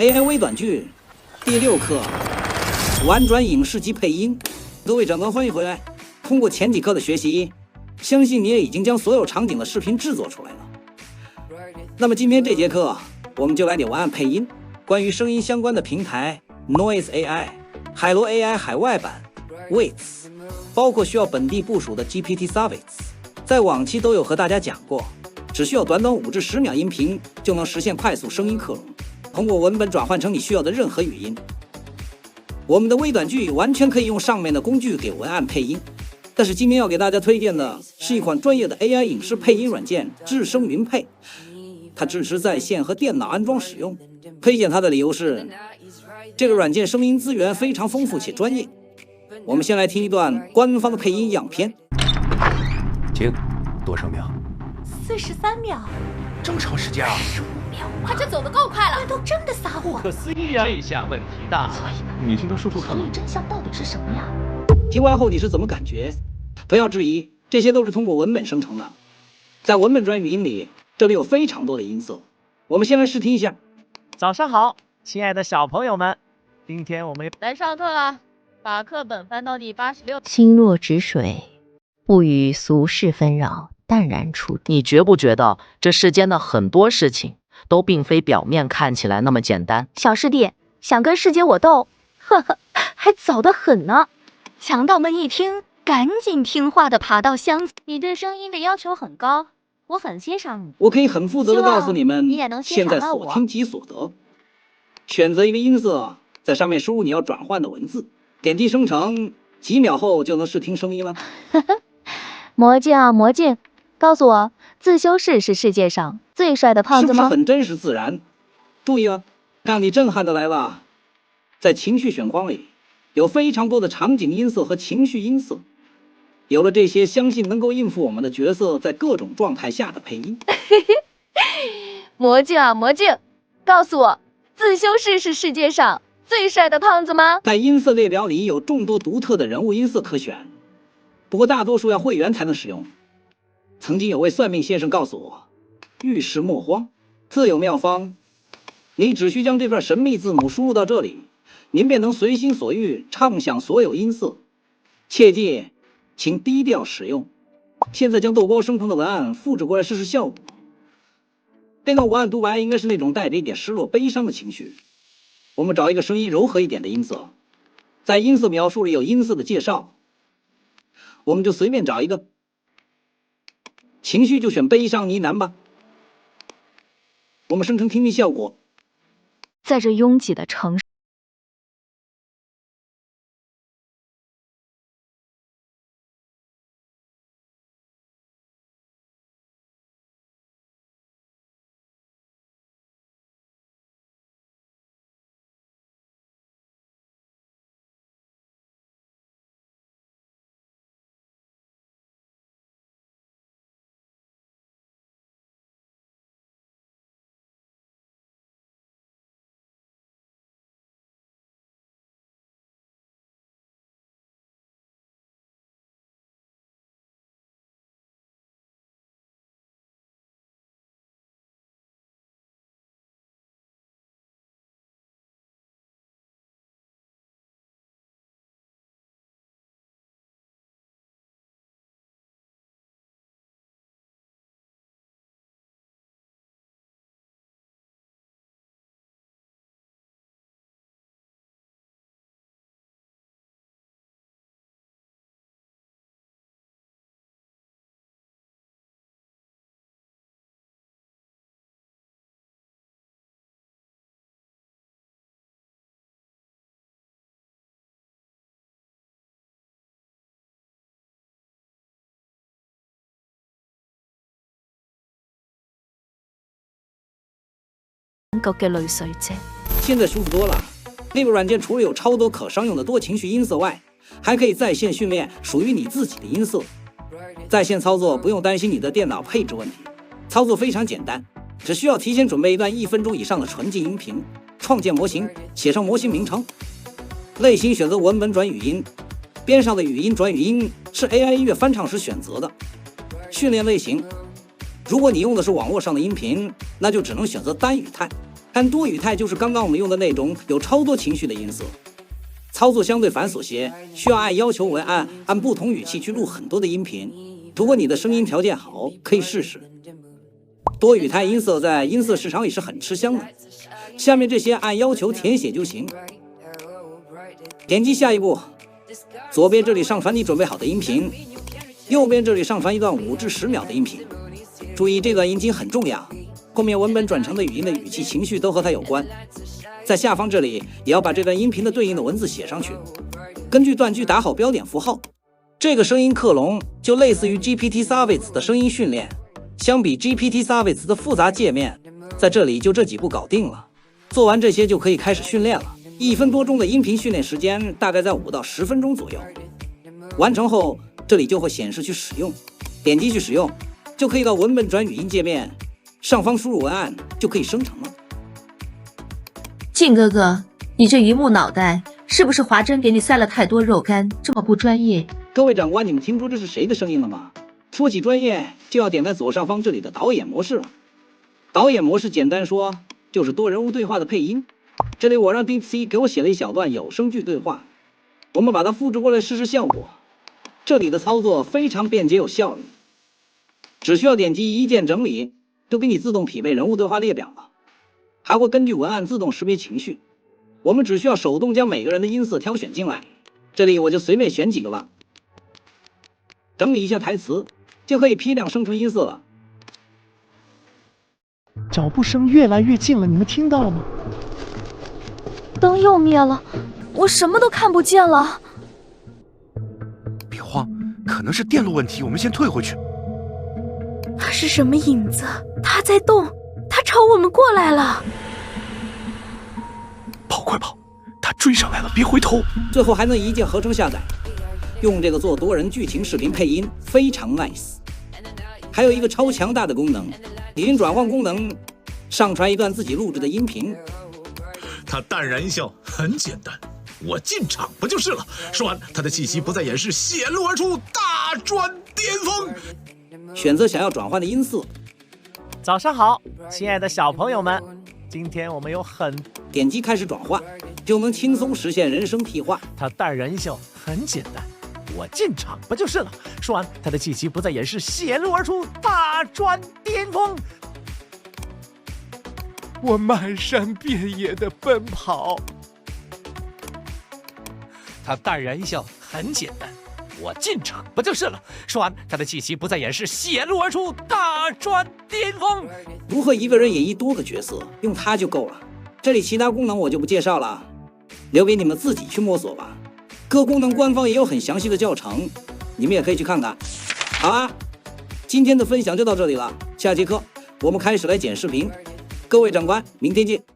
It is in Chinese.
AI 微短剧第6课：玩转影视及配音。各位长官，欢迎回来。通过前几课的学习，相信你也已经将所有场景的视频制作出来了。那么今天这节课，我们就来点文案配音。关于声音相关的平台 Noise AI、海螺 AI 海外版、Wits， 包括需要本地部署的 GPT Service， 在往期都有和大家讲过，只需要短5至10秒音频就能实现快速声音克隆，通过文本转换成你需要的任何语音。我们的微短剧完全可以用上面的工具给文案配音，但是今天要给大家推荐的是一款专业的 AI 影视配音软件智声云配，它支持在线和电脑安装使用。推荐它的理由是，这个软件声音资源非常丰富且专业。我们先来听一段官方的配音样片。停，多少秒？43秒。这么长时间啊？15秒。他这走得够快了，那都真的撒谎。不可思议啊！这下问题大了。所以呢，你听他说说看。所以真相到底是什么呀？听完后你是怎么感觉？不要质疑，这些都是通过文本生成的。在文本转语音里，这里有非常多的音色。我们先来试听一下。早上好，亲爱的小朋友们，今天我们来上课了。把课本翻到第86。心若止水，不与俗世纷扰，淡然处地。你觉不觉得这世间的很多事情都并非表面看起来那么简单？小师弟想跟师姐我斗，呵呵，还早得很呢。强盗们一听，赶紧听话的爬到箱子。你对声音的要求很高，我很欣赏你。我可以很负责的告诉你们，你也能欣现赏到我。在所听即所得。选择一个音色，在上面输入你要转换的文字，点击生成，几秒后就能试听声音了。魔镜啊魔镜，告诉我，自修室是世界上最帅的胖子吗？是不是很真实自然？注意啊，让你震撼的来了，在情绪选框里有非常多的场景音色和情绪音色，有了这些，相信能够应付我们的角色在各种状态下的配音。魔镜啊魔镜，告诉我，自修室是世界上最帅的胖子吗？在音色列表里有众多独特的人物音色可选，不过大多数要会员才能使用。曾经有位算命先生告诉我，遇事莫慌，自有妙方。你只需将这段神秘字母输入到这里，您便能随心所欲畅享所有音色。切记，请低调使用。现在将豆包生成的文案复制过来试试效果。这段文案读完应该是那种带着一点失落悲伤的情绪。我们找一个声音柔和一点的音色，在音色描述里有音色的介绍，我们就随便找一个。情绪就选悲伤呢喃吧。我们生成听听效果。在这拥挤的城市，嘅淚水啫。现在舒服多了。那个软件除了有超多可商用的多情绪音色外，还可以在线训练属于你自己的音色。在线操作不用担心你的电脑配置问题，操作非常简单，只需要提前准备一段1分钟以上的纯净音频，创建模型，写上模型名称，类型选择文本转语音，边上的语音转语音是 AI 音乐翻唱时选择的。训练类型，如果你用的是网络上的音频，那就只能选择单语态。但多语态就是刚刚我们用的那种有超多情绪的音色，操作相对繁琐些，需要按要求文案按不同语气去录很多的音频。如果你的声音条件好，可以试试。多语态音色在音色市场里是很吃香的，下面这些按要求填写就行。点击下一步，左边这里上传你准备好的音频，右边这里上传一段5至10秒的音频。注意这段音频很重要，后面文本转成的语音的语气情绪都和它有关。在下方这里也要把这段音频的对应的文字写上去，根据断句打好标点符号。这个声音克隆就类似于 GPT Service 的声音训练，相比 GPT Service 的复杂界面，在这里就这几步搞定了。做完这些就可以开始训练了，1分多钟的音频训练时间大概在5到10分钟左右。完成后，这里就会显示去使用，点击去使用，就可以到文本转语音界面，上方输入文案就可以生成了。靖哥哥，你这榆木脑袋是不是华珍给你塞了太多肉干，这么不专业？各位长官，你们听出这是谁的声音了吗？说起专业，就要点在左上方这里的导演模式了。导演模式简单说就是多人物对话的配音。这里我让 DeepC 给我写了一小段有声剧对话，我们把它复制过来试试效果。这里的操作非常便捷有效率，只需要点击一键整理，就给你自动匹配人物对话列表了，还会根据文案自动识别情绪。我们只需要手动将每个人的音色挑选进来，这里我就随便选几个吧。整理一下台词，就可以批量生成音色了。脚步声越来越近了，你们听到了吗？灯又灭了，我什么都看不见了。别慌，可能是电路问题，我们先退回去。那是什么影子？它在动，它朝我们过来了。跑，快跑！他追上来了，别回头。最后还能一键合成下载，用这个做多人剧情视频配音非常 nice。还有一个超强大的功能，语音转换功能，上传一段自己录制的音频。他淡然一笑，很简单，我进场不就是了？说完，他的气息不再掩饰，显露而出，大专巅峰。选择想要转换的音色。早上好，亲爱的小朋友们，今天我们有点击开始转换，就能轻松实现人声替换。他淡然一笑，很简单，我进场不就是了？说完，他的气息不再掩饰，显露而出，大专巅峰。我漫山遍野的奔跑。他淡然一笑，很简单，我进场不就是了？说完，他的气息不再掩饰，显露而出，大专巅峰。如何一个人演绎多个角色，用它就够了。这里其他功能我就不介绍了，留给你们自己去摸索吧。各功能官方也有很详细的教程，你们也可以去看看。好啊，今天的分享就到这里了，下节课我们开始来剪视频。各位长官，明天见。